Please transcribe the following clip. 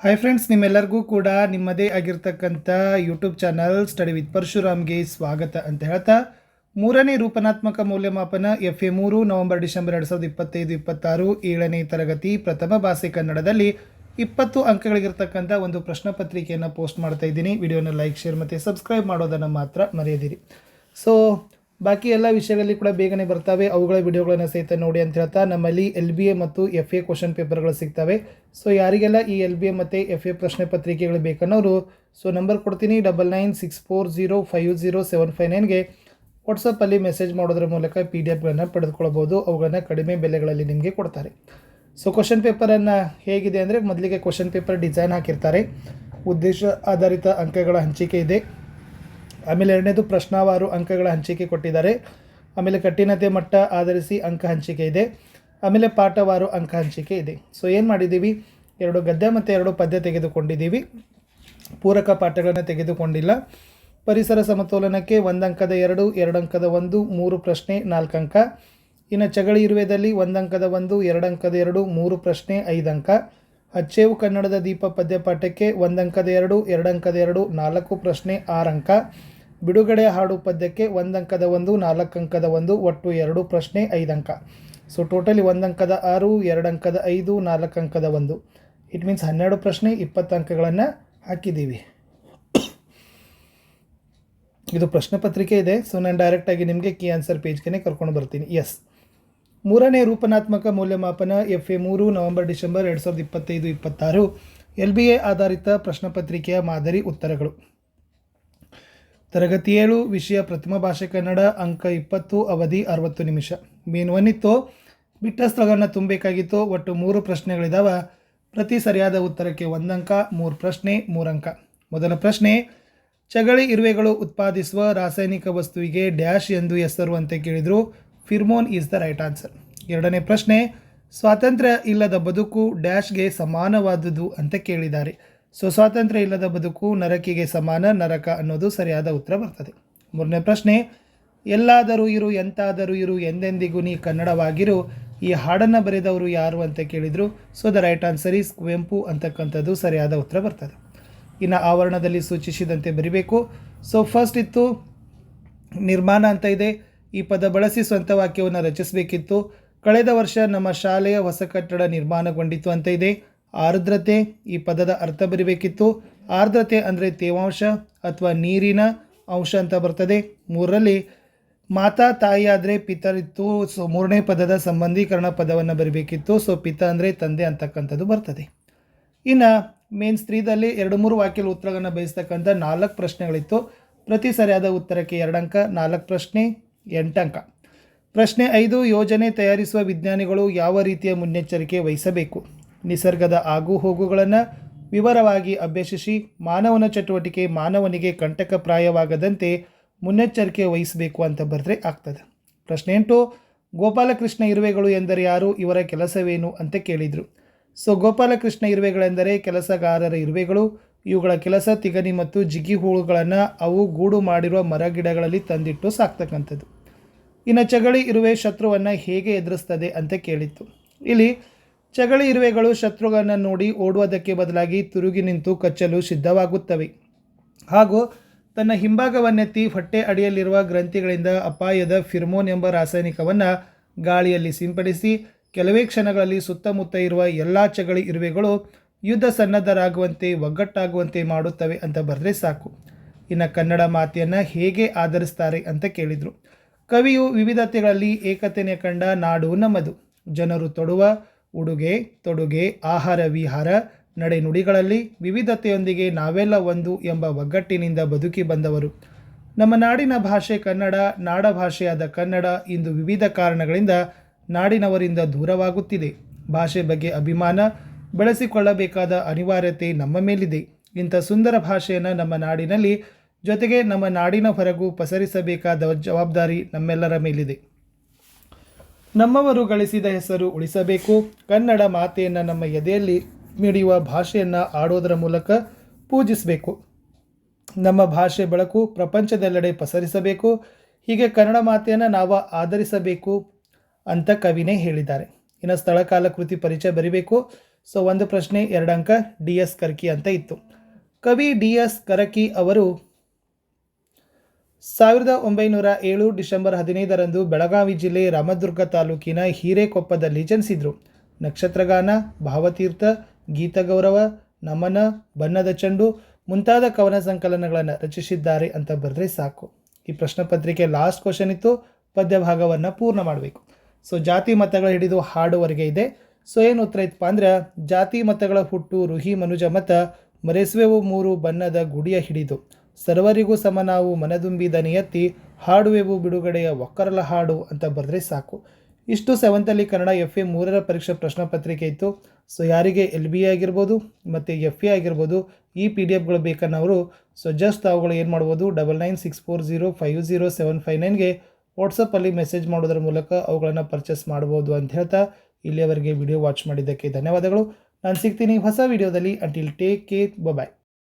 Hi friends, ನಿಮ್ಮೆಲ್ಲರಿಗೂ ಕೂಡ ನಿಮ್ಮದೇ ಆಗಿರ್ತಕ್ಕಂಥ ಯೂಟ್ಯೂಬ್ ಚಾನಲ್ ಸ್ಟಡಿ ವಿತ್ ಪರಶುರಾಮ್ಗೆ ಸ್ವಾಗತ ಅಂತ ಹೇಳ್ತಾ, ಮೂರನೇ ರೂಪನಾತ್ಮಕ ಮೌಲ್ಯಮಾಪನ FA3 ನವೆಂಬರ್ ಡಿಸೆಂಬರ್ 2025-26 7ನೇ ತರಗತಿ ಪ್ರಥಮ ಭಾಷೆ ಕನ್ನಡದಲ್ಲಿ 20 ಅಂಕಗಳಿಗಿರ್ತಕ್ಕಂಥ ಒಂದು ಪ್ರಶ್ನೆ ಪತ್ರಿಕೆಯನ್ನು ಪೋಸ್ಟ್ ಮಾಡ್ತಾ ಇದ್ದೀನಿ. ವಿಡಿಯೋನ ಲೈಕ್, ಶೇರ್ ಮತ್ತು ಸಬ್ಸ್ಕ್ರೈಬ್ ಮಾಡೋದನ್ನು ಮಾತ್ರ ಮರೆಯದಿರಿ. ಸೊ ಬಾಕಿ ಎಲ್ಲ ವಿಷಯಗಳಲ್ಲಿ ಕೂಡ ಬೇಗನೆ ಬರ್ತವೆ, ಅವುಗಳ ವಿಡಿಯೋಗಳನ್ನು ಸಹಿತ ನೋಡಿ ಅಂತ ಹೇಳ್ತಾ, ನಮ್ಮಲ್ಲಿ LBA ಮತ್ತು FA ಕ್ವಶನ್ ಪೇಪರ್ಗಳು ಸಿಗ್ತವೆ. ಸೊ ಯಾರಿಗೆಲ್ಲ ಈ LBA ಮತ್ತು FA ಪ್ರಶ್ನೆ ಪತ್ರಿಕೆಗಳು ಬೇಕನ್ನೋರು ನಂಬರ್ ಕೊಡ್ತೀನಿ, 9964050759ಗೆ ವಾಟ್ಸಪ್ಪಲ್ಲಿ ಮೆಸೇಜ್ ಮಾಡೋದ್ರ ಮೂಲಕ PDF ಪಡೆದುಕೊಳ್ಬೋದು. ಅವುಗಳನ್ನು ಕಡಿಮೆ ಬೆಲೆಗಳಲ್ಲಿ ನಿಮಗೆ ಕೊಡ್ತಾರೆ. ಸೊ ಕ್ವಶನ್ ಪೇಪರನ್ನು ಹೇಗಿದೆ ಅಂದರೆ, ಮೊದಲಿಗೆ ಕ್ವಶನ್ ಪೇಪರ್ ಡಿಸೈನ್ ಹಾಕಿರ್ತಾರೆ, ಉದ್ದೇಶ ಆಧಾರಿತ ಅಂಕಗಳ ಹಂಚಿಕೆ ಇದೆ. ಆಮೇಲೆ ಎರಡನೇದು ಪ್ರಶ್ನಾವಾರು ಅಂಕಗಳ ಹಂಚಿಕೆ ಕೊಟ್ಟಿದ್ದಾರೆ. ಆಮೇಲೆ ಕಠಿಣತೆ ಮಟ್ಟ ಆಧರಿಸಿ ಅಂಕ ಹಂಚಿಕೆ ಇದೆ. ಆಮೇಲೆ ಪಾಠವಾರು ಅಂಕ ಹಂಚಿಕೆ ಇದೆ. ಸೊ ಏನು ಮಾಡಿದ್ದೀವಿ, 2 ಗದ್ಯ ಮತ್ತು 2 ಪದ್ಯ ತೆಗೆದುಕೊಂಡಿದ್ದೀವಿ, ಪೂರಕ ಪಾಠಗಳನ್ನು ತೆಗೆದುಕೊಂಡಿಲ್ಲ. ಪರಿಸರ ಸಮತೋಲನಕ್ಕೆ 1 ಅಂಕದ 2, 2 ಅಂಕದ 1, 3 ಪ್ರಶ್ನೆ 4 ಅಂಕ. ಇನ್ನು ಚಗಳಿ ಇರುವೆದಲ್ಲಿ 1 ಅಂಕದ 1, 2 ಅಂಕದ 2, 3 ಪ್ರಶ್ನೆ 5 ಅಂಕ. ಅಚ್ಚೇವು ಕನ್ನಡದ ದೀಪ ಪದ್ಯ ಪಾಠಕ್ಕೆ 1 ಅಂಕದ 2, 2 ಅಂಕದ 2, 4 ಪ್ರಶ್ನೆ 6 ಅಂಕ. ಬಿಡುಗಡೆ ಹಾಡು ಪದ್ಯಕ್ಕೆ 1 ಅಂಕದ 1, 4 ಅಂಕದ 1, ಒಟ್ಟು 2 ಪ್ರಶ್ನೆ 5 ಅಂಕ. ಸೊ ಟೋಟಲಿ 1 ಅಂಕದ 6, 2 ಅಂಕದ 5, 4 ಅಂಕದ 1, ಇಟ್ ಮೀನ್ಸ್ 12 ಪ್ರಶ್ನೆ 20 ಅಂಕಗಳನ್ನು ಹಾಕಿದ್ದೀವಿ. ಇದು ಪ್ರಶ್ನೆ ಪತ್ರಿಕೆ ಇದೆ. ಸೊ ನಾನು ಡೈರೆಕ್ಟಾಗಿ ನಿಮಗೆ ಕೀ ಆನ್ಸರ್ ಪೇಜ್ಗೆ ಕರ್ಕೊಂಡು ಬರ್ತೀನಿ. ಎಸ್, ಮೂರನೇ ರೂಪನಾತ್ಮಕ ಮೌಲ್ಯಮಾಪನ FA3 ನವೆಂಬರ್ ಡಿಸೆಂಬರ್ 2025-26 LBA ಆಧಾರಿತ ಪ್ರಶ್ನೆ ಪತ್ರಿಕೆಯ ಮಾದರಿ ಉತ್ತರಗಳು. ತರಗತಿ 7, ವಿಷಯ ಪ್ರಥಮ ಭಾಷೆ ಕನ್ನಡ, ಅಂಕ 20, ಅವಧಿ 60 ನಿಮಿಷ. ಮೇನ್ 1 ಇತ್ತು, ಬಿಟ್ಟ ಸ್ಥಳಗಳನ್ನು ತುಂಬಬೇಕಾಗಿತ್ತು. ಒಟ್ಟು 3 ಪ್ರಶ್ನೆಗಳಿದ್ದಾವೆ. ಪ್ರತಿ ಸರಿಯಾದ ಉತ್ತರಕ್ಕೆ 1 ಅಂಕ, 3 ಪ್ರಶ್ನೆ 3 ಅಂಕ. ಮೊದಲ ಪ್ರಶ್ನೆ, ಚಗಳಿ ಇರುವೆಗಳು ಉತ್ಪಾದಿಸುವ ರಾಸಾಯನಿಕ ವಸ್ತುವಿಗೆ ಡ್ಯಾಶ್ ಎಂದು ಹೆಸರು ಅಂತ ಕೇಳಿದರು. ಫಿರ್ಮೋನ್ ಈಸ್ ದ ರೈಟ್ ಆನ್ಸರ್. ಎರಡನೇ ಪ್ರಶ್ನೆ, ಸ್ವಾತಂತ್ರ್ಯ ಇಲ್ಲದ ಬದುಕು ಡ್ಯಾಶ್ಗೆ ಸಮಾನವಾದುದು ಅಂತ ಕೇಳಿದ್ದಾರೆ. ಸೊ ಸ್ವಾತಂತ್ರ್ಯ ಇಲ್ಲದ ಬದುಕು ನರಕಿಗೆ ಸಮಾನ, ನರಕ ಅನ್ನೋದು ಸರಿಯಾದ ಉತ್ತರ ಬರ್ತದೆ. ಮೂರನೇ ಪ್ರಶ್ನೆ, ಎಲ್ಲಾದರೂ ಇರು ಎಂತಾದರೂ ಇರು ಎಂದೆಂದಿಗೂ ನೀ ಕನ್ನಡವಾಗಿರು, ಈ ಹಾಡನ್ನು ಬರೆದವರು ಯಾರು ಅಂತ ಕೇಳಿದರು. So the right answer is Kuvempu ಅಂತಕ್ಕಂಥದ್ದು ಸರಿಯಾದ ಉತ್ತರ ಬರ್ತದೆ. ಇನ್ನು ಆವರಣದಲ್ಲಿ ಸೂಚಿಸಿದಂತೆ ಬರಿಬೇಕು. ಸೊ ಫಸ್ಟ್ ಇತ್ತು ನಿರ್ಮಾಣ ಅಂತ ಇದೆ. ಈ ಪದ ಬಳಸಿ ಸ್ವಂತ ವಾಕ್ಯವನ್ನು ರಚಿಸಬೇಕಿತ್ತು. ಕಳೆದ ವರ್ಷ ನಮ್ಮ ಶಾಲೆಯ ಹೊಸ ಕಟ್ಟಡ ನಿರ್ಮಾಣಗೊಂಡಿತು ಅಂತ ಇದೆ. ಆರ್ದ್ರತೆ, ಈ ಪದದ ಅರ್ಥ ಬರಿಬೇಕಿತ್ತು. ಆರ್ದ್ರತೆ ಅಂದರೆ ತೇವಾಂಶ ಅಥವಾ ನೀರಿನ ಅಂಶ ಅಂತ ಬರ್ತದೆ. 3ರಲ್ಲಿ ಮಾತಾ ತಾಯಿಯಾದರೆ ಪಿತರಿತ್ತು. ಸೊ 3ನೇ ಪದದ ಸಂಬಂಧೀಕರಣ ಪದವನ್ನು ಬರಿಬೇಕಿತ್ತು. ಸೊ ಪಿತ ಅಂದರೆ ತಂದೆ ಅಂತಕ್ಕಂಥದ್ದು ಬರ್ತದೆ. ಇನ್ನು ಮೇನ್ಸ್ 3ದಲ್ಲಿ 2-3 ವಾಕ್ಯದ ಉತ್ತರಗಳನ್ನು ಬಯಸ್ತಕ್ಕಂಥ 4 ಪ್ರಶ್ನೆಗಳಿತ್ತು. ಪ್ರತಿ ಸರಿಯಾದ ಉತ್ತರಕ್ಕೆ 2 ಅಂಕ, 4 ಪ್ರಶ್ನೆ 8 ಅಂಕ. ಪ್ರಶ್ನೆ 5, ಯೋಜನೆ ತಯಾರಿಸುವ ವಿಜ್ಞಾನಿಗಳು ಯಾವ ರೀತಿಯ ಮುನ್ನೆಚ್ಚರಿಕೆ ವಹಿಸಬೇಕು? ನಿಸರ್ಗದ ಆಗು ಹೋಗುಗಳನ್ನು ವಿವರವಾಗಿ ಅಭ್ಯಸಿಸಿ ಮಾನವನ ಚಟುವಟಿಕೆ ಮಾನವನಿಗೆ ಕಂಟಕಪ್ರಾಯವಾಗದಂತೆ ಮುನ್ನೆಚ್ಚರಿಕೆ ವಹಿಸಬೇಕು ಅಂತ ಬರೆದ್ರೆ ಆಗ್ತದೆ. ಪ್ರಶ್ನೆ 8, ಗೋಪಾಲಕೃಷ್ಣ ಇರುವೆಗಳು ಎಂದರೆ ಯಾರು? ಇವರ ಕೆಲಸವೇನು ಅಂತ ಕೇಳಿದರು. ಸೊ ಗೋಪಾಲಕೃಷ್ಣ ಇರುವೆಗಳೆಂದರೆ ಕೆಲಸಗಾರರ ಇರುವೆಗಳು. ಇವುಗಳ ಕೆಲಸ ತಿಗಣಿ ಮತ್ತು ಜಿಗಿ ಹೂಳುಗಳನ್ನು ಅವು ಗೂಡು ಮಾಡಿರುವ ಮರಗಿಡಗಳಲ್ಲಿ ತಂದಿಟ್ಟು ಸಾಕ್ತಕ್ಕಂಥದ್ದು. ಇನ್ನು ಚಗಳಿ ಇರುವೆ ಶತ್ರುವನ್ನು ಹೇಗೆ ಎದುರಿಸ್ತದೆ ಅಂತ ಕೇಳಿತ್ತು. ಇಲ್ಲಿ ಚಗಳಿ ಇರುವೆಗಳು ಶತ್ರುಗಳನ್ನು ನೋಡಿ ಓಡುವುದಕ್ಕೆ ಬದಲಾಗಿ ತಿರುಗಿ ನಿಂತು ಕಚ್ಚಲು ಸಿದ್ಧವಾಗುತ್ತವೆ. ಹಾಗೂ ತನ್ನ ಹಿಂಭಾಗವನ್ನೆತ್ತಿ ಹೊಟ್ಟೆ ಅಡಿಯಲ್ಲಿರುವ ಗ್ರಂಥಿಗಳಿಂದ ಅಪಾಯದ ಫಿರ್ಮೋನ್ ಎಂಬ ರಾಸಾಯನಿಕವನ್ನು ಗಾಳಿಯಲ್ಲಿ ಸಿಂಪಡಿಸಿ ಕೆಲವೇ ಕ್ಷಣಗಳಲ್ಲಿ ಸುತ್ತಮುತ್ತ ಇರುವ ಎಲ್ಲ ಚಗಳಿ ಇರುವೆಗಳು ಯುದ್ಧ ಸನ್ನದ್ಧರಾಗುವಂತೆ ಒಗ್ಗಟ್ಟಾಗುವಂತೆ ಮಾಡುತ್ತವೆ ಅಂತ ಬರೆದ್ರೆ ಸಾಕು. ಇನ್ನು ಕನ್ನಡ ಮಾತೆಯನ್ನು ಹೇಗೆ ಆಧರಿಸ್ತಾರೆ ಅಂತ ಕೇಳಿದರು. ಕವಿಯು ವಿವಿಧತೆಗಳಲ್ಲಿ ಏಕತೆಯನ್ನು ಕಂಡ ನಾಡು ನಮ್ಮದು. ಜನರು ತೊಡುವ ಉಡುಗೆ ತೊಡುಗೆ, ಆಹಾರ ವಿಹಾರ, ನಡೆನುಡಿಗಳಲ್ಲಿ ವಿವಿಧತೆಯೊಂದಿಗೆ ನಾವೆಲ್ಲ ಒಂದು ಎಂಬ ಒಗ್ಗಟ್ಟಿನಿಂದ ಬದುಕಿ ಬಂದವರು. ನಮ್ಮ ನಾಡಿನ ಭಾಷೆ ಕನ್ನಡ, ನಾಡ ಭಾಷೆಯಾದ ಕನ್ನಡ ಇಂದು ವಿವಿಧ ಕಾರಣಗಳಿಂದ ನಾಡಿನವರಿಂದ ದೂರವಾಗುತ್ತಿದೆ. ಭಾಷೆ ಬಗ್ಗೆ ಅಭಿಮಾನ ಬೆಳೆಸಿಕೊಳ್ಳಬೇಕಾದ ಅನಿವಾರ್ಯತೆ ನಮ್ಮ ಮೇಲಿದೆ. ಇಂಥ ಸುಂದರ ಭಾಷೆಯನ್ನು ನಮ್ಮ ನಾಡಿನಲ್ಲಿ ಜೊತೆಗೆ ನಮ್ಮ ನಾಡಿನ ಹೊರಗೂ ಪಸರಿಸಬೇಕಾದ ಜವಾಬ್ದಾರಿ ನಮ್ಮೆಲ್ಲರ ಮೇಲಿದೆ. ನಮ್ಮವರು ಗಳಿಸಿದ ಹೆಸರು ಉಳಿಸಬೇಕು. ಕನ್ನಡ ಮಾತೆಯನ್ನು ನಮ್ಮ ಎದೆಯಲ್ಲಿ ಮಿಡಿಯುವ ಭಾಷೆಯನ್ನು ಆಡೋದರ ಮೂಲಕ ಪೂಜಿಸಬೇಕು. ನಮ್ಮ ಭಾಷೆ ಬೆಳಕು ಪ್ರಪಂಚದೆಲ್ಲೆಡೆ ಪಸರಿಸಬೇಕು. ಹೀಗೆ ಕನ್ನಡ ಮಾತೆಯನ್ನು ನಾವು ಆಧರಿಸಬೇಕು ಅಂತ ಕವಿನೇ ಹೇಳಿದ್ದಾರೆ. ಇನ್ನು ಸ್ಥಳ ಕಾಲ ಕೃತಿ ಪರಿಚಯ ಬರಿಬೇಕು. ಸೊ ಒಂದು ಪ್ರಶ್ನೆ 2 ಅಂಕ DS ಕರ್ಕಿ ಅಂತ ಇತ್ತು. ಕವಿ DS ಕರಕಿ ಅವರು 1907 ಡಿಸೆಂಬರ್ 15ರಂದು ಬೆಳಗಾವಿ ಜಿಲ್ಲೆ ರಾಮದುರ್ಗ ತಾಲೂಕಿನ ಹಿರೇಕೊಪ್ಪದಲ್ಲಿ ಜನಿಸಿದರು. ನಕ್ಷತ್ರಗಾನ, ಭಾವತೀರ್ಥ, ಗೀತಗೌರವ, ನಮನ, ಬಣ್ಣದ ಚೆಂಡು ಮುಂತಾದ ಕವನ ಸಂಕಲನಗಳನ್ನು ರಚಿಸಿದ್ದಾರೆ ಅಂತ ಬರೆದ್ರೆ ಸಾಕು. ಈ ಪ್ರಶ್ನೆ ಪತ್ರಿಕೆ ಲಾಸ್ಟ್ ಕ್ವಶನ್ ಇತ್ತು, ಪದ್ಯ ಭಾಗವನ್ನು ಪೂರ್ಣ ಮಾಡಬೇಕು. ಸೊ ಜಾತಿ ಮತಗಳ ಹಿಡಿದು ಹಾಡುವರೆಗೆ ಇದೆ. ಸೊ ಏನು ಉತ್ತರ ಇತ್ತಪ್ಪ ಅಂದ್ರೆ, ಜಾತಿ ಮತಗಳ ಹುಟ್ಟು ರುಹಿ ಮನುಜ ಮತ, ಮರೆಸುವೆವು ಮೂರು ಬಣ್ಣದ ಗುಡಿಯ ಹಿಡಿದು, ಸರ್ವರಿಗೂ ಸಮ ನಾವು ಮನದುಂಬಿ ದನಿ ಎತ್ತಿ, ಹಾಡುವೆವು ಬಿಡುಗಡೆಯ ಒಕ್ಕರಲ ಹಾಡು ಅಂತ ಬರೆದ್ರೆ ಸಾಕು. ಇಷ್ಟು 7th ಅಲ್ಲಿ ಕನ್ನಡ FA 3ರ ಪರೀಕ್ಷೆ ಪ್ರಶ್ನೆ ಪತ್ರಿಕೆ ಇತ್ತು. ಸೊ ಯಾರಿಗೆ LBA ಆಗಿರ್ಬೋದು ಮತ್ತು FA ಆಗಿರ್ಬೋದು ಈ PDF ಬೇಕನ್ನೋರು ಸೊ ಜಸ್ಟ್ ಅವುಗಳು ಏನು ಮಾಡ್ಬೋದು, 9964050759ಗೆ ವಾಟ್ಸಪ್ಪಲ್ಲಿ ಮೆಸೇಜ್ ಮಾಡೋದ್ರ ಮೂಲಕ ಅವುಗಳನ್ನು ಪರ್ಚೇಸ್ ಮಾಡ್ಬೋದು ಅಂತ ಹೇಳ್ತಾ ಇಲ್ಲಿಯವರೆಗೆ ವಿಡಿಯೋ ವಾಚ್ ಮಾಡಿದ್ದಕ್ಕೆ ಧನ್ಯವಾದಗಳು. ನಾನು ಸಿಗ್ತೀನಿ ಹೊಸ ವಿಡಿಯೋದಲ್ಲಿ. ಅಂಟಿಲ್ ಟೇಕ್ ಕೇರ್, ಬಾಯ್.